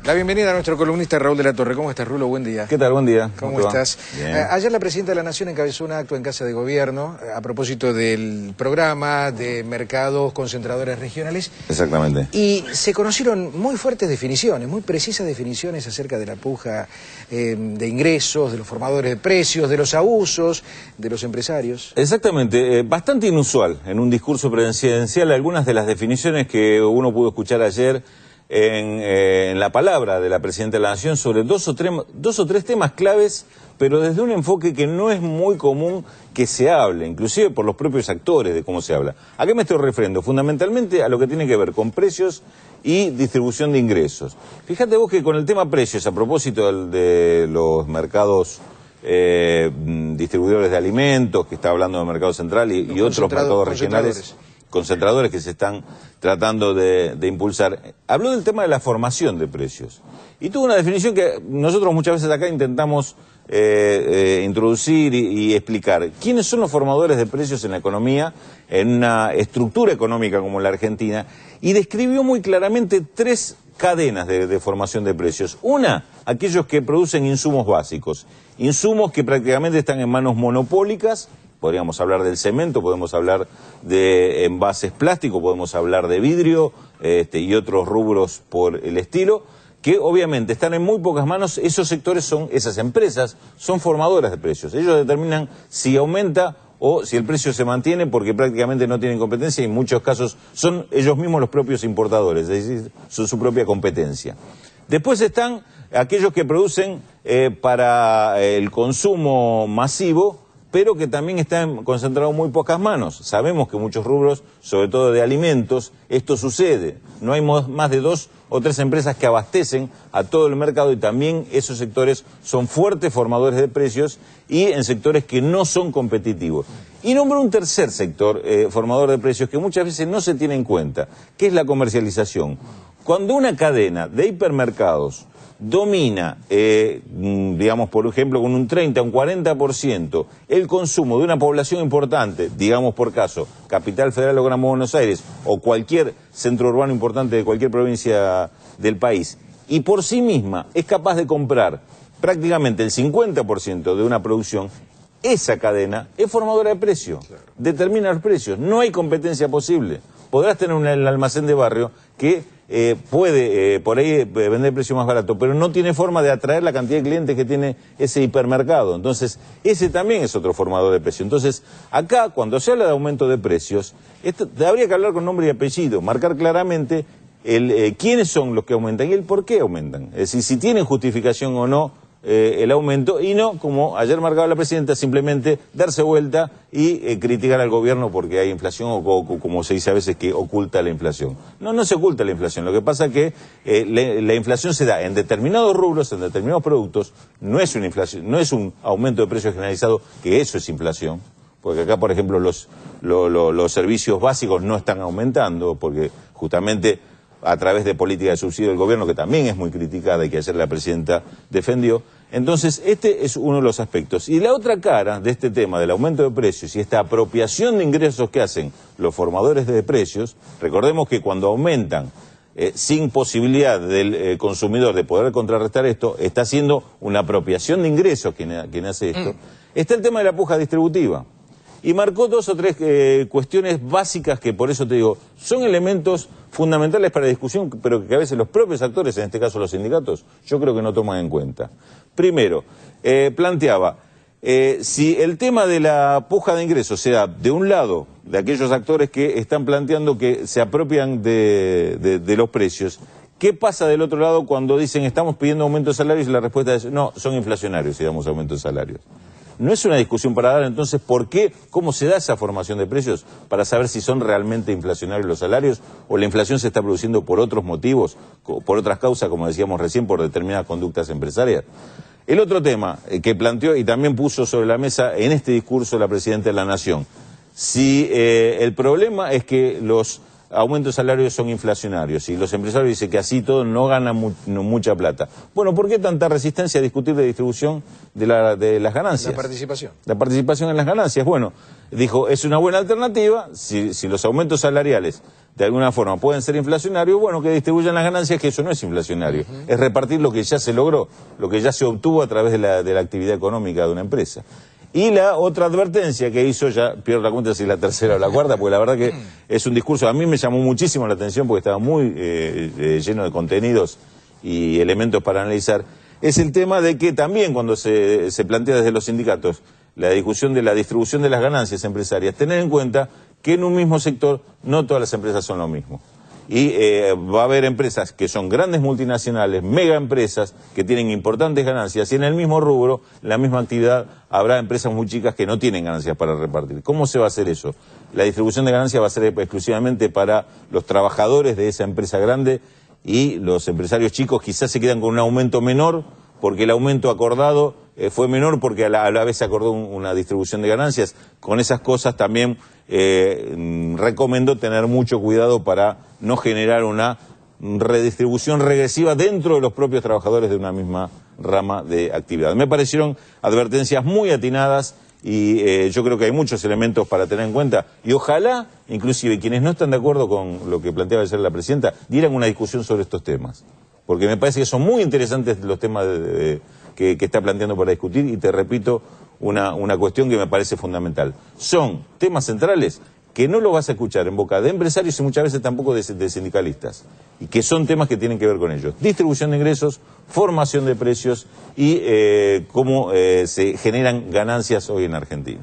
La bienvenida a nuestro columnista Raúl de la Torre. ¿Cómo estás, Rulo? Buen día. ¿Qué tal? Buen día. ¿Cómo estás? Bien. Ayer la Presidenta de la Nación encabezó un acto en Casa de Gobierno a propósito del programa de mercados concentradores regionales. Exactamente. Y se conocieron muy fuertes definiciones, muy precisas definiciones acerca de la puja de ingresos, de los formadores de precios, de los abusos, de los empresarios. Exactamente. Bastante inusual en un discurso presidencial algunas de las definiciones que uno pudo escuchar ayer en la palabra de la Presidenta de la Nación sobre dos o tres temas claves, pero desde un enfoque que no es muy común que se hable, inclusive por los propios actores de cómo se habla. ¿A qué me estoy refiriendo? Fundamentalmente a lo que tiene que ver con precios y distribución de ingresos. Fíjate vos que con el tema precios, a propósito de los mercados distribuidores de alimentos, que está hablando del mercado central y otros mercados regionales, concentradores que se están tratando de impulsar, habló del tema de la formación de precios. Y tuvo una definición que nosotros muchas veces acá intentamos introducir y explicar. ¿Quiénes son los formadores de precios en la economía, en una estructura económica como la Argentina? Y describió muy claramente tres cadenas de formación de precios. Una, aquellos que producen insumos básicos, insumos que prácticamente están en manos monopólicas. Podríamos hablar del cemento, podemos hablar de envases plásticos, podemos hablar de vidrio y otros rubros por el estilo, que obviamente están en muy pocas manos. Esos sectores esas empresas son formadoras de precios. Ellos determinan si aumenta o si el precio se mantiene, porque prácticamente no tienen competencia y en muchos casos son ellos mismos los propios importadores, es decir, son su propia competencia. Después están aquellos que producen para el consumo masivo, pero que también están concentrados en muy pocas manos. Sabemos que muchos rubros, sobre todo de alimentos, esto sucede. No hay más de 2 o 3 empresas que abastecen a todo el mercado y también esos sectores son fuertes formadores de precios y en sectores que no son competitivos. Y nombró un tercer sector formador de precios que muchas veces no se tiene en cuenta, que es la comercialización. Cuando una cadena de hipermercados domina, digamos, por ejemplo, con un 30 o un 40% el consumo de una población importante, digamos por caso, Capital Federal o Gran Buenos Aires, o cualquier centro urbano importante de cualquier provincia del país, y por sí misma es capaz de comprar prácticamente el 50% de una producción, esa cadena es formadora de precios, determina los precios, no hay competencia posible. Podrás tener un almacén de barrio que puede por ahí vender precio más barato, pero no tiene forma de atraer la cantidad de clientes que tiene ese hipermercado. Entonces, ese también es otro formador de precios. Entonces, acá, cuando se habla de aumento de precios, habría que hablar con nombre y apellido, marcar claramente quiénes son los que aumentan y el por qué aumentan. Es decir, si tienen justificación o no el aumento, y no, como ayer marcaba la Presidenta, simplemente darse vuelta y criticar al gobierno porque hay inflación o como se dice a veces que oculta la inflación. No se oculta la inflación, lo que pasa es que la inflación se da en determinados rubros, en determinados productos, no es una inflación, no es un aumento de precios generalizado, que eso es inflación, porque acá, por ejemplo, los servicios básicos no están aumentando, porque justamente a través de política de subsidio del gobierno, que también es muy criticada y que ayer la Presidenta defendió. Entonces, este es uno de los aspectos. Y la otra cara de este tema del aumento de precios y esta apropiación de ingresos que hacen los formadores de precios, recordemos que cuando aumentan sin posibilidad del consumidor de poder contrarrestar esto, está haciendo una apropiación de ingresos quien hace esto, está el tema de la puja distributiva. Y marcó 2 o 3 cuestiones básicas que, por eso te digo, son elementos fundamentales para la discusión, pero que a veces los propios actores, en este caso los sindicatos, yo creo que no toman en cuenta. Primero, planteaba, si el tema de la puja de ingresos se da de un lado, de aquellos actores que están planteando que se apropian de los precios, ¿qué pasa del otro lado cuando dicen estamos pidiendo aumento de salarios y la respuesta es no, son inflacionarios si damos aumento de salarios? No es una discusión para dar entonces por qué, cómo se da esa formación de precios, para saber si son realmente inflacionarios los salarios o la inflación se está produciendo por otros motivos, por otras causas, como decíamos recién, por determinadas conductas empresarias. El otro tema que planteó y también puso sobre la mesa en este discurso la Presidenta de la Nación, si el problema es que los aumentos de salarios son inflacionarios y los empresarios dicen que así todo no ganan mucha plata. Bueno, ¿por qué tanta resistencia a discutir de distribución de las ganancias? La participación. La participación en las ganancias. Bueno, dijo, es una buena alternativa, si los aumentos salariales de alguna forma pueden ser inflacionarios, bueno, que distribuyan las ganancias, que eso no es inflacionario, es repartir lo que ya se logró, lo que ya se obtuvo a través de la actividad económica de una empresa. Y la otra advertencia que hizo, ya pierdo la cuenta si es la tercera o la cuarta, porque la verdad que es un discurso, a mí me llamó muchísimo la atención porque estaba muy lleno de contenidos y elementos para analizar, es el tema de que también cuando se plantea desde los sindicatos la discusión de la distribución de las ganancias empresarias, tener en cuenta que en un mismo sector no todas las empresas son lo mismo. Y va a haber empresas que son grandes multinacionales, mega empresas, que tienen importantes ganancias, y en el mismo rubro, en la misma actividad, habrá empresas muy chicas que no tienen ganancias para repartir. ¿Cómo se va a hacer eso? La distribución de ganancias va a ser exclusivamente para los trabajadores de esa empresa grande, y los empresarios chicos quizás se quedan con un aumento menor, porque el aumento acordado fue menor porque a la vez se acordó una distribución de ganancias. Con esas cosas también recomiendo tener mucho cuidado para no generar una redistribución regresiva dentro de los propios trabajadores de una misma rama de actividad. Me parecieron advertencias muy atinadas y yo creo que hay muchos elementos para tener en cuenta y ojalá, inclusive quienes no están de acuerdo con lo que planteaba ayer la presidenta, dieran una discusión sobre estos temas. Porque me parece que son muy interesantes los temas que está planteando para discutir y te repito una cuestión que me parece fundamental. Son temas centrales que no lo vas a escuchar en boca de empresarios y muchas veces tampoco de sindicalistas, y que son temas que tienen que ver con ellos. Distribución de ingresos, formación de precios y cómo se generan ganancias hoy en Argentina.